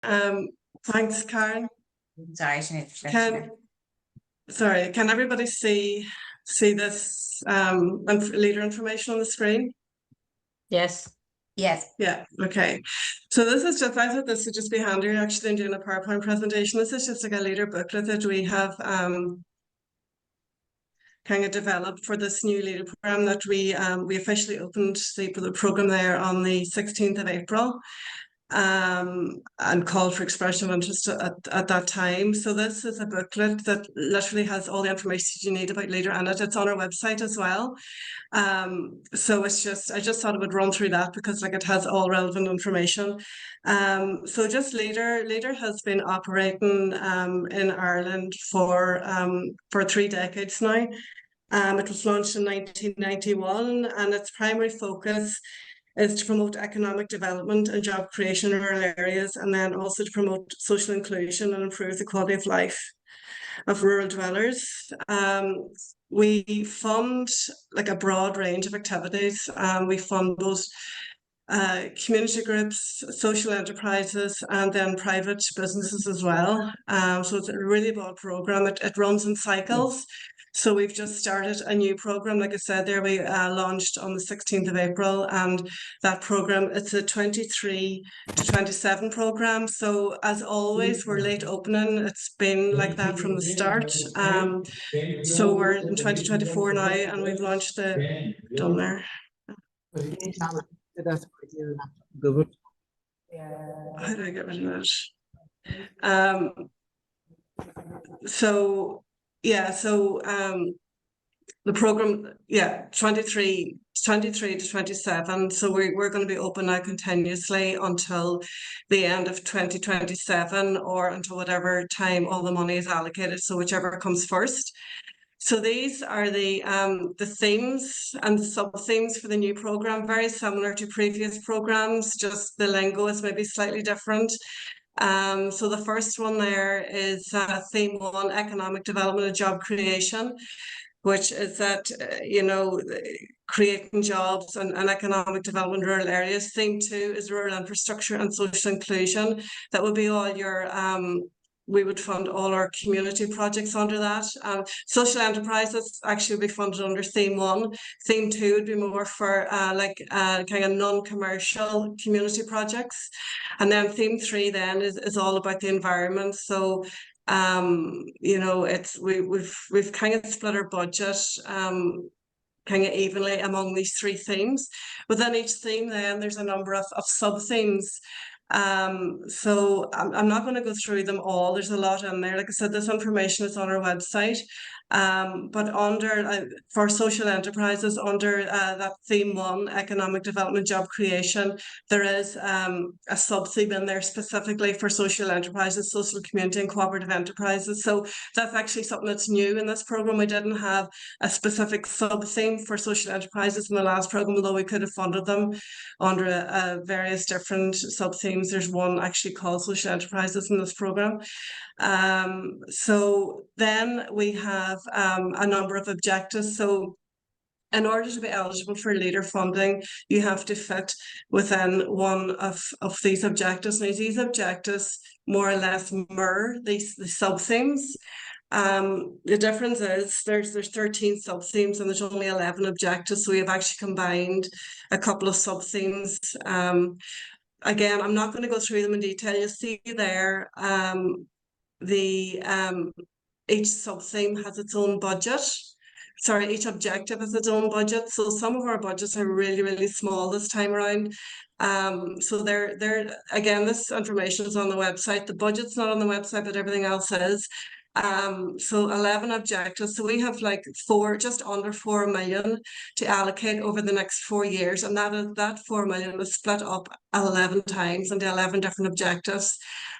Um, Thanks, Karen. Sorry, Sinead. Can everybody see this leader information on the screen? Yes. Yes. Yeah, okay. So this is just, I thought this would just be handy actually in doing a PowerPoint presentation. This is just like a leader booklet that we have kind of developed for this new leader program that we officially opened the program there on the 16th of April. And called for expression of interest at that time. So this is a booklet that literally has all the information you need about leader in it. It's on our website as well. So it's just, I just thought I would run through that because like it has all relevant information. So just Leader has been operating in Ireland for 3 decades now. It was launched in 1991 and its primary focus is to promote economic development and job creation in rural areas, and then also to promote social inclusion and improve the quality of life of rural dwellers. We fund like a broad range of activities. We fund both community groups, social enterprises, and then private businesses as well. So it's a really broad program. It runs in cycles. So we've just started a new program. Like I said, there we launched on the 16th of April, and that program, it's a 23 to 27 program. So as always, we're late opening. It's been like that from the start. So we're in 2024 now, and we've launched the done there. How do I get rid of that? So yeah, so the program, yeah, 23 to 27. So we're going to be open now continuously until the end of 2027 or until whatever time all the money is allocated. So whichever comes first. So these are the themes and the sub-themes for the new program, very similar to previous programs, just the lingo is maybe slightly different. So the first one there is theme 1, economic development and job creation, which is that, creating jobs and economic development in rural areas. Theme 2 is rural infrastructure and social inclusion. That would be all your we would fund all our community projects under that. Social enterprises actually would be funded under theme 1. Theme 2 would be more for kind of non-commercial community projects. And then theme 3 then is all about the environment. So it's we've kind of split our budget kind of evenly among these 3 themes. Within each theme then there's a number of sub-themes. So I'm not going to go through them all. There's a lot in there. Like I said, this information is on our website. But under for social enterprises, under that theme 1, economic development, job creation, there is a sub-theme in there specifically for social enterprises, social community and cooperative enterprises. So that's actually something that's new in this program. We didn't have a specific sub-theme for social enterprises in the last program, although we could have funded them under various different sub-themes. There's one actually called social enterprises in this program. So then we have a number of objectives. So in order to be eligible for leader funding, you have to fit within one of these objectives. Now, these objectives more or less mirror the sub-themes. The difference is there's 13 sub-themes and there's only 11 objectives. So we have actually combined a couple of sub-themes. Again, I'm not going to go through them in detail. You see there, each sub-theme has its own budget. Sorry, each objective has its own budget. So some of our budgets are really, really small this time around. So they're again, this information is on the website. The budget's not on the website, but everything else is. So 11 objectives. So we have like just under 4 million to allocate over the next 4 years. And that 4 million is split up 11 times into 11 different objectives.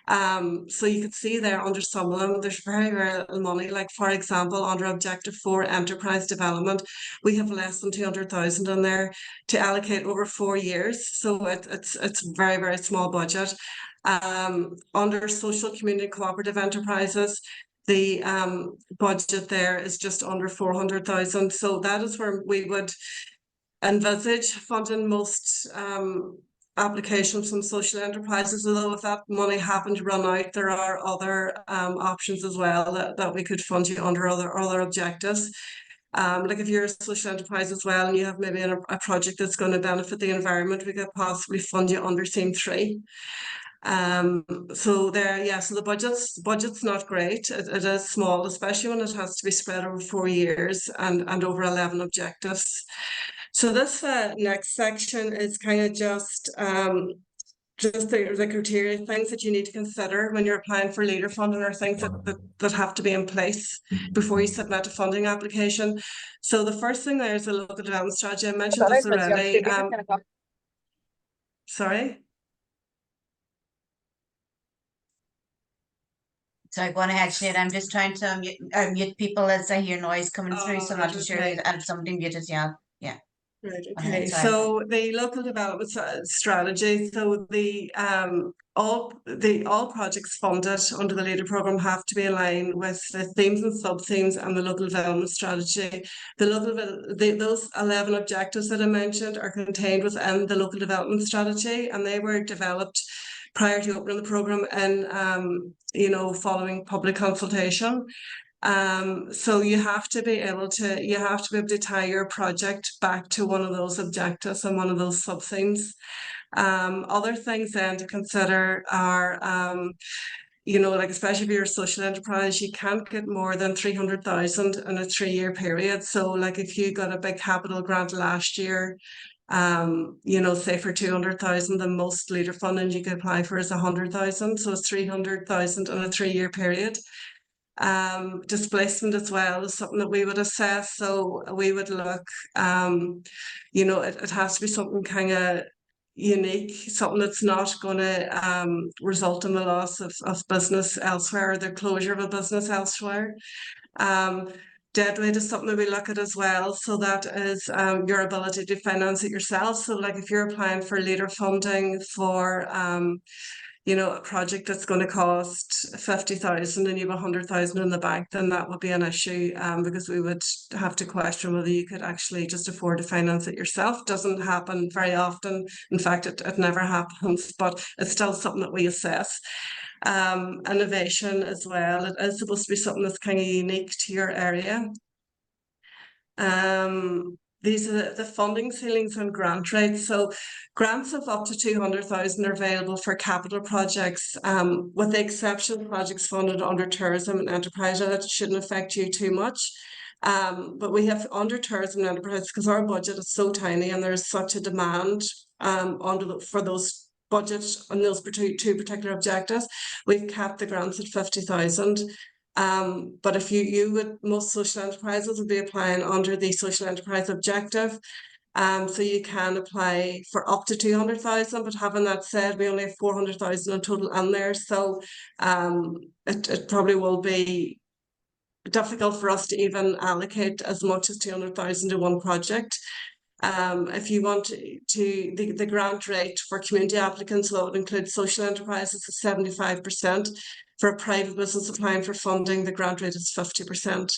So you can see there under some of them, there's very, very little money. Like for example, under objective 4, enterprise development, we have less than 200,000 in there to allocate over 4 years. So it's very, very small budget. Under social community cooperative enterprises, the budget there is just under 400,000. So that is where we would envisage funding most applications from social enterprises, although if that money happened to run out, there are other options as well that we could fund you under other objectives. Like if you're a social enterprise as well and you have maybe a project that's going to benefit the environment, we could possibly fund you under theme 3. So the budget's not great. It is small, especially when it has to be spread over 4 years and over 11 objectives. So this next section is kind of just the criteria, things that you need to consider when you're applying for leader funding, or things that have to be in place before you submit a funding application. So the first thing there is a local development strategy. I mentioned this already. Sorry. Sorry, go on ahead, Sinead. I'm just trying to mute people as I hear noise coming through, so I'm not sure if somebody muted. Yeah. Right, okay. So the local development strategy, so all projects funded under the leader program have to be in line with the themes and sub-themes and the local development strategy. Those 11 objectives that I mentioned are contained within the local development strategy, and they were developed prior to opening the program and following public consultation. So you have to be able to tie your project back to one of those objectives and one of those sub-themes. Other things then to consider are like especially if you're a social enterprise, you can't get more than 300,000 in a 3-year period. So like if you got a big capital grant last year, say for 200,000, the most leader funding you could apply for is 100,000. So it's 300,000 in a 3-year period. Displacement as well is something that we would assess. So we would look, it has to be something kind of unique, something that's not going to result in the loss of business elsewhere, or the closure of a business elsewhere. Deadweight is something that we look at as well. So that is your ability to finance it yourself. So like if you're applying for leader funding for a project that's going to cost 50,000 and you have 100,000 in the bank, then that would be an issue because we would have to question whether you could actually just afford to finance it yourself. Doesn't happen very often. In fact, it never happens, but it's still something that we assess. Innovation as well. It is supposed to be something that's kind of unique to your area. These are the funding ceilings and grant rates. So grants of up to 200,000 are available for capital projects, with the exception of projects funded under tourism and enterprise. That shouldn't affect you too much. But we have under tourism and enterprise, because our budget is so tiny and there's such a demand for those budgets on those two particular objectives, we've capped the grants at 50,000. But if most social enterprises would be applying under the social enterprise objective. So you can apply for up to 200,000, but having that said, we only have 400,000 in total in there. So it probably will be difficult for us to even allocate as much as 200,000 to one project. If you want the grant rate for community applicants, well, it would include social enterprises at 75%. For a private business applying for funding, the grant rate is 50%.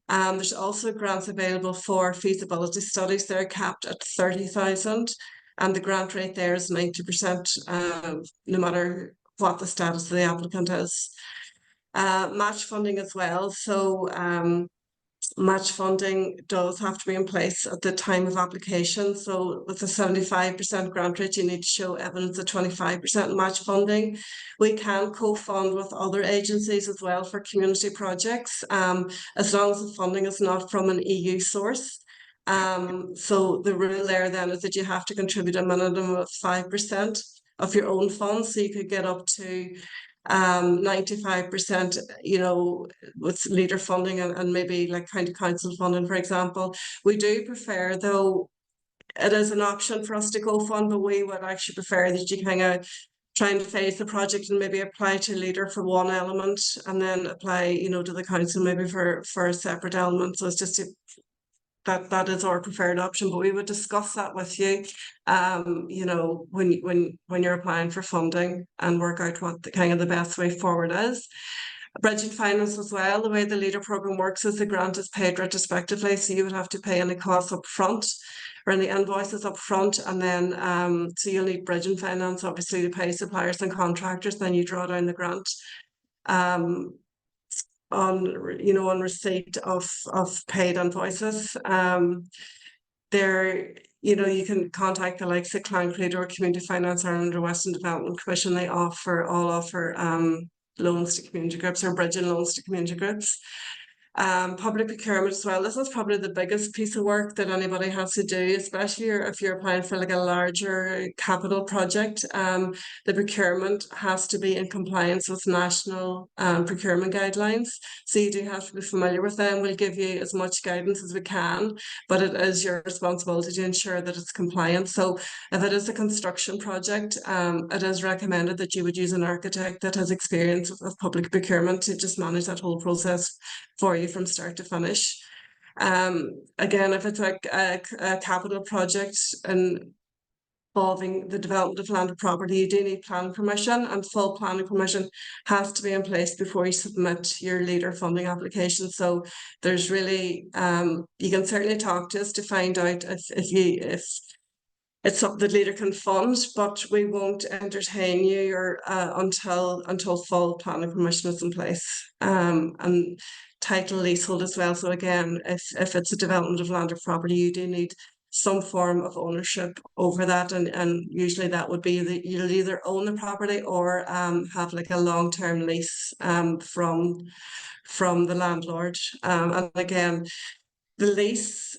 There's also grants available for feasibility studies. They're capped at 30,000, and the grant rate there is 90%, no matter what the status of the applicant is. Match funding as well. So match funding does have to be in place at the time of application. So with the 75% grant rate, you need to show evidence of 25% match funding. We can co-fund with other agencies as well for community projects, as long as the funding is not from an EU source. So the rule there then is that you have to contribute a minimum of 5% of your own funds. So you could get up to 95%, with leader funding and maybe like county council funding, for example. We do prefer, though it is an option for us to go fund, but we would actually prefer that you kind of try and phase the project and maybe apply to leader for one element and then apply, to the council maybe for a separate element. So it's just that is our preferred option, but we would discuss that with you, when you're applying for funding, and work out what the best way forward is. Bridging finance as well. The way the leader program works is the grant is paid retrospectively, so you would have to pay any costs up front. or any invoices up front, and then so you'll need bridging finance obviously to pay suppliers and contractors. Then you draw down the grant on receipt of paid invoices. There, you can contact the likes of Cloncredo or Community Finance Ireland or Western Development Commission. They offer loans to community groups or bridging loans to community groups. Public procurement as well. This is probably the biggest piece of work that anybody has to do, especially if you're applying for like a larger capital project. The procurement has to be in compliance with national procurement guidelines. So you do have to be familiar with them. We'll give you as much guidance as we can, but it is your responsibility to ensure that it's compliant. So if it is a construction project, it is recommended that you would use an architect that has experience with public procurement to just manage that whole process for you from start to finish. Again, if it's a capital project involving the development of land or property, you do need planning permission, and full planning permission has to be in place before you submit your leader funding application. So there's really, you can certainly talk to us to find out if it's something that leader can fund, but we won't entertain you until full planning permission is in place. And title leasehold as well. So again, if it's a development of land or property, you do need some form of ownership over that, and usually that would be that you'll either own the property or have like a long-term lease from the landlord. And again, the lease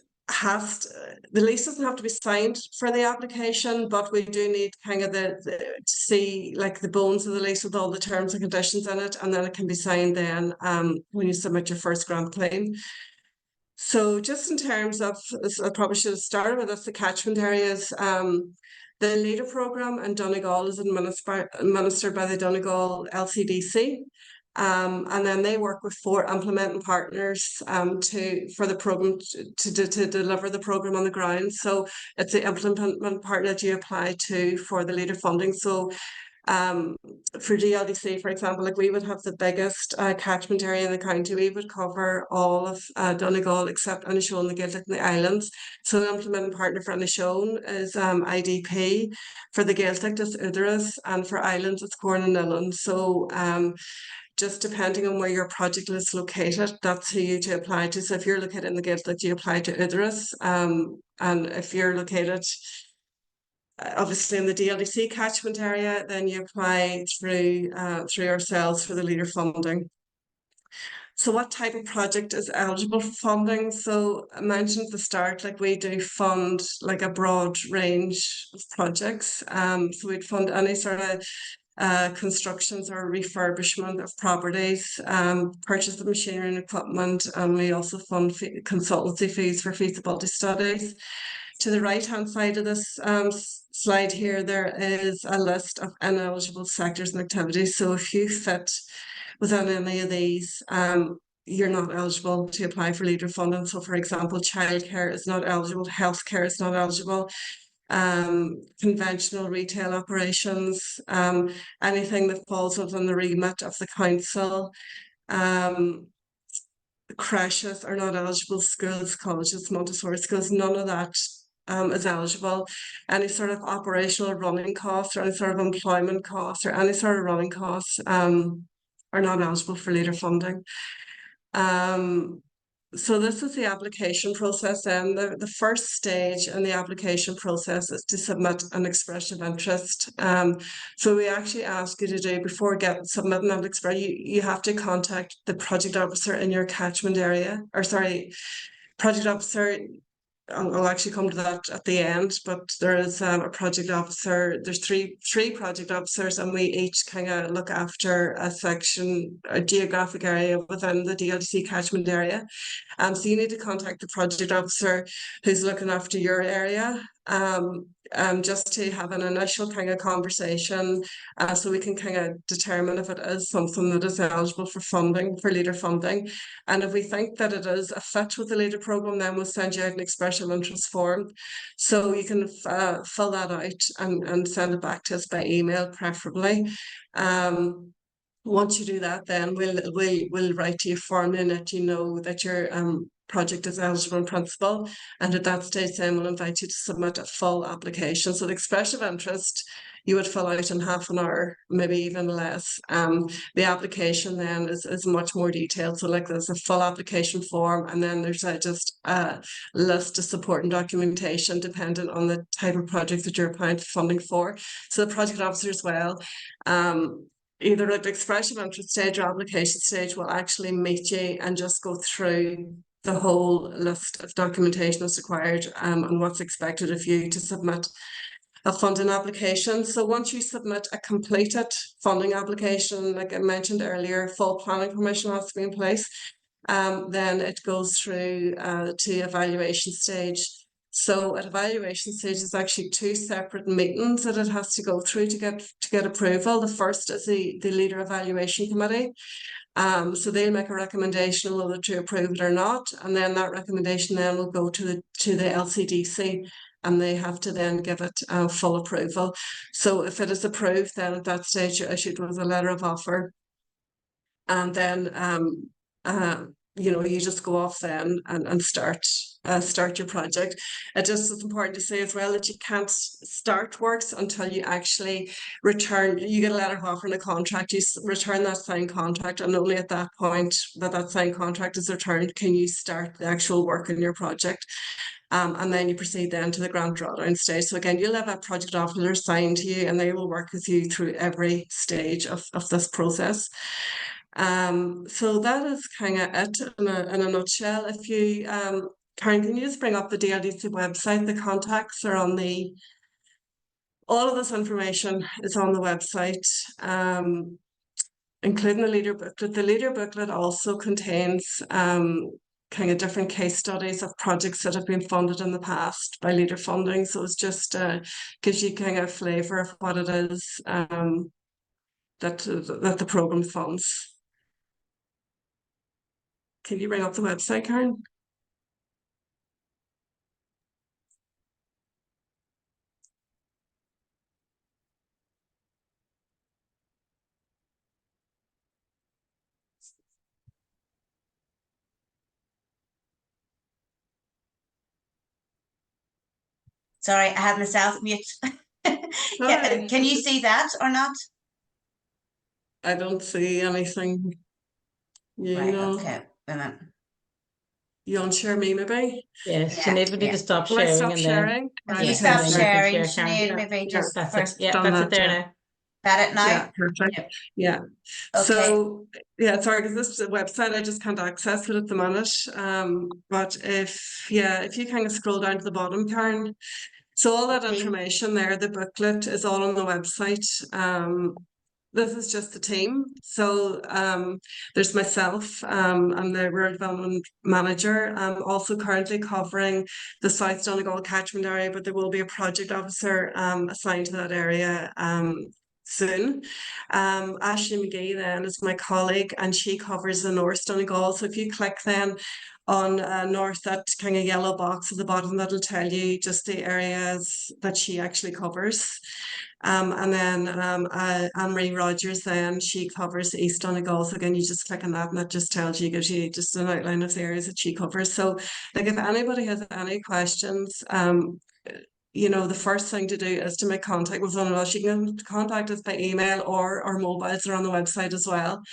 doesn't have to be signed for the application, but we do need kind of to see like the bones of the lease with all the terms and conditions in it, and then it can be signed then when you submit your first grant claim. So just in terms of, I probably should have started with this, the catchment areas. The LEADER programme in Donegal is administered by the Donegal LCDC. And then they work with 4 implementing partners for the program to deliver the program on the ground. So it's the implement partner that you apply to for the leader funding. So for DLDC, for example, like we would have the biggest catchment area in the county. We would cover all of Donegal except Inishowen, the Gaeltacht and the Islands. So the implementing partner for Inishowen is IDP. For the Gaeltacht is Udaris, and for Islands it's Corn and Nillen. So just depending on where your project is located, that's who you to apply to. So if you're located in the Gaeltacht, you apply to Udaris, and if you're located obviously in the DLDC catchment area, then you apply through ourselves for the leader funding. So what type of project is eligible for funding? So I mentioned at the start, like we do fund like a broad range of projects. So we'd fund any sort of constructions or refurbishment of properties, purchase of machinery and equipment, and we also fund consultancy fees for feasibility studies. To the right-hand side of this slide here, there is a list of ineligible sectors and activities. So if you fit within any of these, you're not eligible to apply for leader funding. So for example, childcare is not eligible, healthcare is not eligible, conventional retail operations, anything that falls within the remit of the council. Creches are not eligible, schools, colleges, Montessori schools, none of that is eligible. Any sort of operational running costs or any sort of employment costs or any sort of running costs are not eligible for leader funding. So this is the application process, and the first stage in the application process is to submit an expression of interest. So we actually ask you to do, before submitting that expression, you have to contact the project officer in your catchment area, or sorry, project officer. I'll actually come to that at the end, but there is a project officer. There's three project officers, and we each kind of look after a section, a geographic area within the DLDC catchment area. So you need to contact the project officer who's looking after your area, just to have an initial kind of conversation, so we can kind of determine if it is something that is eligible for funding, for leader funding. And if we think that it is a fit with the leader programme, then we'll send you out an expression of interest form. So you can fill that out and send it back to us by email, preferably. Once you do that, then we'll write to you formally and let you know that you're project is eligible in principle, and at that stage then we'll invite you to submit a full application. So the expression of interest you would fill out in half an hour, maybe even less. The application then is much more detailed. So like there's a full application form, and then there's just a list of support and documentation dependent on the type of project that you're applying for funding for. So the project officer as well, either at the expression of interest stage or application stage, will actually meet you and just go through the whole list of documentation that's required, and what's expected of you to submit a funding application. So once you submit a completed funding application, like I mentioned earlier, full planning permission has to be in place. Then it goes through to evaluation stage. So at evaluation stage, there's actually 2 separate meetings that it has to go through to get approval. The first is the leader evaluation committee. So they'll make a recommendation whether to approve it or not, and then that recommendation then will go to the LCDC, and they have to then give it full approval. So if it is approved, then at that stage you're issued with a letter of offer, and then you know, you just go off then and start your project. It just is important to say as well that you can't start works until you actually return. You get a letter of offer and a contract, you return that signed contract, and only at that point that signed contract is returned can you start the actual work in your project. And then you proceed then to the grant drawdown stage. So again, you'll have a project officer assigned to you, and they will work with you through every stage of this process. So that is kind of it in a nutshell. If you Karen, can you just bring up the DLDC website? The contacts are on all of this information is on the website, including the leader booklet. The leader booklet also contains kind of different case studies of projects that have been funded in the past by leader funding. So it's just gives you kind of a flavour of what it is that the programme funds. Can you bring up the website, Karen? Sorry, I had myself mute. Yeah, can you see that or not? I don't see anything. Right, okay. You want to share me maybe? Yes, Yeah, Sinead, we need yeah. to stop Will I sharing stop and then sharing? If Right, you Yes, okay, stop and then sorry. you can sharing, share, Karen. Sinead, Yeah, maybe yeah. just That's first. it. Yeah, Done that's that, it there yeah. now. Got it now? Yeah, perfect. Yep. Yeah. Okay. So yeah, sorry, because this website I just can't access it at the minute. But if you kind of scroll down to the bottom, Karen, so all that Okay. information there, the booklet is all on the website. This is just the team. So there's myself, I'm the Rural Development Manager. I'm also currently covering the South Donegal catchment area, but there will be a project officer assigned to that area soon. Ashley McGee then is my colleague, and she covers the North Donegal. So if you click then on North, that kind of yellow box at the bottom, that'll tell you just the areas that she actually covers. And then Anne-Marie Rogers then, she covers East Donegal. So again, you just click on that and that just tells you, gives you just an outline of the areas that she covers. So like if anybody has any questions, you know, the first thing to do is to make contact with one of us. You can contact us by email, or our mobiles are on the website as well.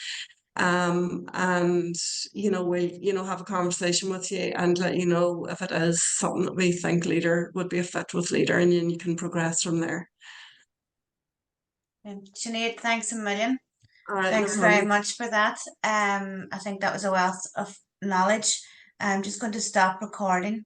And you know, we'll have a conversation with you and let you know if it is something that we think leader would be a fit with leader, and then you can progress from there. Sinead, thanks a million. All right, Thanks very much for that. I think that was a wealth of knowledge. I'm just going to stop recording.